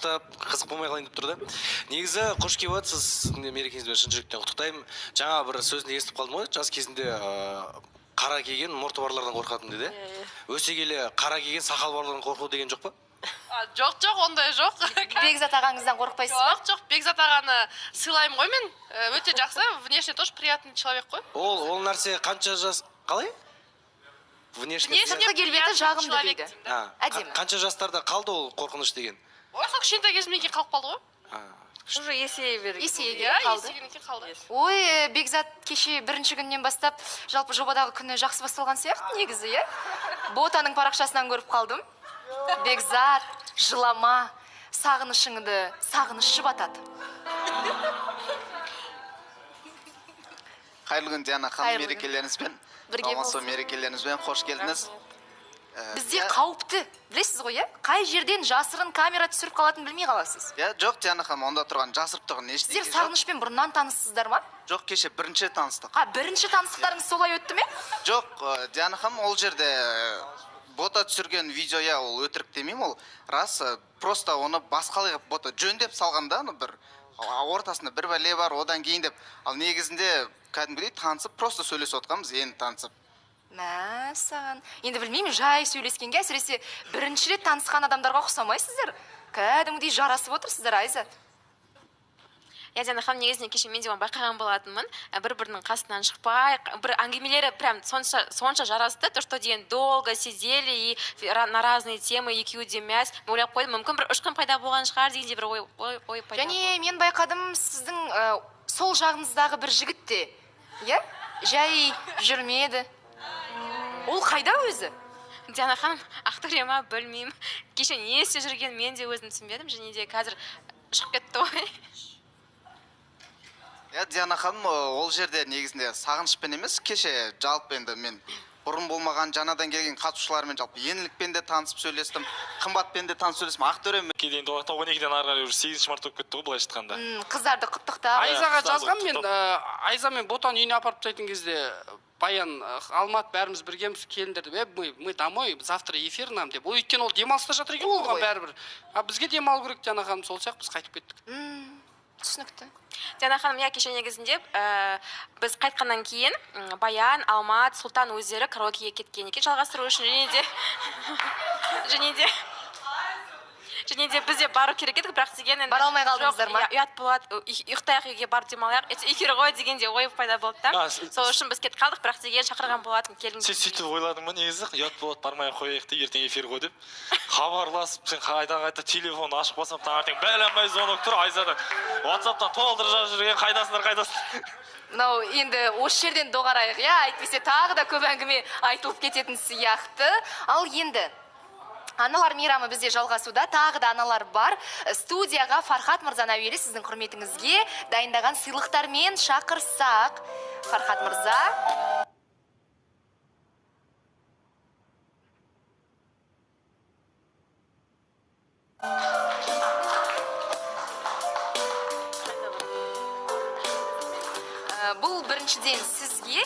құттықтап, қызық болмай қалайын деп тұр да. Негізі қош келіп жатсыз, сіздің мерекеңізбен шын жүректен құттықтаймын. Жаңа бір сөзін естіп қалдым ғой, жас кезінде қара киген мұрты барлардан қорқатын деді. Өсе келе қара киген сақал барлардан қорқу деген жоқ па? Жоқ, ондай жоқ. Бекзат ағаңыздан қорықпайсыз ба? Жоқ, Бекзат ағаны сыйлаймын ғой мен. Өте жақсы, внешне тоже приятный человек қой. Ол нәрсе қанша жас... Қалай? Внешне келбеті жағымды дейді. Әдемі. Қанша жастарда қалды ол қорқыныш деген? Ой, сол кішкентай кезімнен кейін қалып қалды ғой. Уже есейе қалды. Ой, Бекзат кеше бірінші күннен бастап жалпы жобадағы күні жақсы басталған сияқты негізі, е? Ботаның парақшасынан көріп қалдым. Бекзат, жылама, сағынышыңды сағыныш жұбатады. Қайырлы күн Диана ханым, мерекелеріңізбен. Бірге болсын. Мерекелеріңізбен қош келдіңіз. Бізде қауіпті, білесіз ғой, е? Қай жерден жасырын камера түсіріп қалатын білмей қаласыз. Жоқ Диана ханым, онда тұрған жасырып тұрған ештеңе Сіздер сағынышпен бұрыннан таныссыздар ма? Жоқ, кеше бірінші таныстық. Бірінші таныстықтарыңыз солай өтті ме? Жоқ, Диана ханым, ол жерде бота түсірген видео, ол өтірік демеймін, ол рас, просто оны басқалай бота жөндеп салғанда, бір ортасында бір бәле бар, одан кейін деп, ал негізінде кәдімгідей танысып, просто сөйлесіп отқанбыз, енді танысып. Мә, саған. Енді білмеймін, жай сөйлескенге, әсіресе бірінші рет танысқан адамдарға ұқсамайсыздар. Кәдімгідей жарасып отырсыздар, Айзат. Диана ханым, негізінен кеше мен де оны байқаған болатынмын. Бір-бірінің қасынан шықпай, бір әңгімелері прям сонша жарасты, то что деген долго сидели и на разные темы, екеуі де мәз. Мен ойлап қойдым, мүмкін бір ұшқын пайда болған шығар дегенде бір ой пайда. Және мен байқадым, сіздің сол жағыңыздағы бір жігіт те, иә? Жай жүрмеді. Ол қайда өзі? Диана ханым, ақтөре ма білмеймін. Кеше не істеп жүрген мен де өзім түсінбедім, және де қазір шығып кетті ғой. Диана ханым, ол жерде негізінде сағынышпен емес, кеше жалпы енді мен бұрын болмаған жаңадан келген қатысушылармен жалпы еңлікпен де танысып сөйлестім, қымбатпен де танысып сөйлестім, ақтөре ме? Кейін 12-ден ары қарай 8-ші март болып кетті ғой, былайша айтқанда. Қыздарды құттықтап. Айзаға жазған мен, Айза мен Ботаны үйіне апарып тастайтын кезде Баян, Алмат бәріміз біргеміз келіндер деп, мы домой, завтра эфир нам деп. Өйткені ол демалыста жатыр екен оған бәрібір. Бізге демалу керек, Диана ханым, сол сияқты біз қайтып кеттік. Түсінікті. Диана ханым, кеше негізінде біз қайтқаннан кейін Баян, Алмат, Сұлтан өздері караокеге кеткен екен жалғастыру үшін, және де бізде бару керек едік, бірақ деген бара алмай қалдыңыздар ма? Ұят болады, ұйықтайық, үйге барып демалайық, эфир ғой дегенде ой пайда болды да. Сол үшін біз кетіп қалдық, бірақ деген шақырған болатын келдің. Сен сөйтіп ойладың ба негізі? Ұят болады, бармай қояйық деп, ертең эфир ғой деп. Хабарласып, сен қайта телефон ашып басам, таңертең бәленбай звонок тұр, Айзадан WhatsApp-тан толтырып жазып жүрген, қайдасыңдар. Мынау енді осы жерден доғарайық, иә, әйтпесе тағы да көп әңгіме айтылып кететін сияқты. Ал енді аналар мейрамы бізде жалғасуда, тағы да аналар бар. Студияға Фархат мырзаны әуелі сіздің құрметіңізге дайындаған сыйлықтармен шақырсақ. Фархат мырза. Бұл біріншіден сізге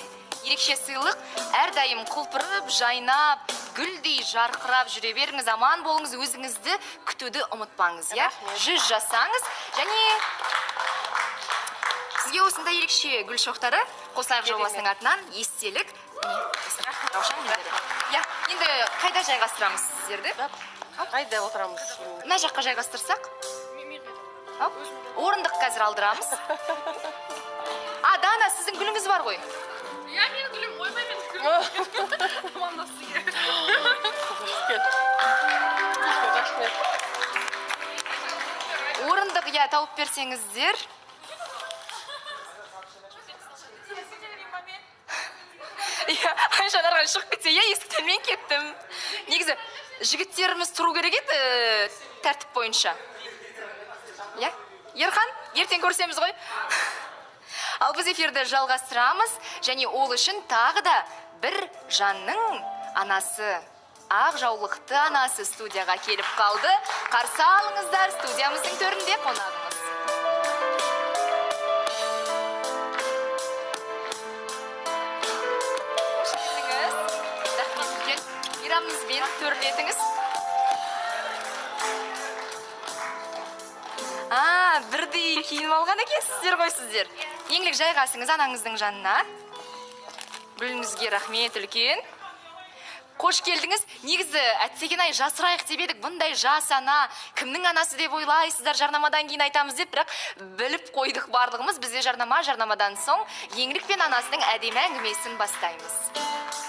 ерекше сыйлық, әрдайым құлпырып, жайнап, гүлдей жарқырап жүре беріңіз, аман болыңыз, өзіңізді күтуді ұмытпаңыз, иә? 100 жасаңыз, және сізге осындай ерекше гүл шоқтары Қосылайық жобасының атынан естелік. Енді қайда жайғастырамыз сіздерді? Қайда отырамыз? Мына жаққа жайғастырсақ? Орындық қазір алдырамыз. Дана, сіздің гүліңіз бар ғой? Менің гүлім, ойбай менің гүлім. Аманда сізге. Орындық, тауып берсеңіздер. Айшанарға шығып кетсе, есіктен мен кеттім. Негізі, жігіттеріміз тұру керек еді тәртіп бойынша. Ерхан, ертең көрсеміз ғой. Ал біз эфирді жалғастырамыз, және ол үшін тағы да бір жанның анасы, ақ жаулықты анасы студияға келіп қалды. Қарсы алыңыздар, студиямыздың төрінде қонағымыз. Қош келдіңіз. Рахмет үлкен. Мейрамыңызбен төрлетіңіз. бірдей киініп алған екенсіздер ғой сіздер. Еңлік жайғасыңыз анаңыздың жанына. Гүліңізге рахмет үлкен. Қош келдіңіз. Негізі әттеген-ай жасырайық деп едік. Бұндай жас ана кімнің анасы деп ойлайсыздар, жарнамадан кейін айтамыз деп, бірақ біліп қойдық барлығымыз. Бізде жарнамадан соң Еңлік пен анасының әдемі әңгімесін бастаймыз.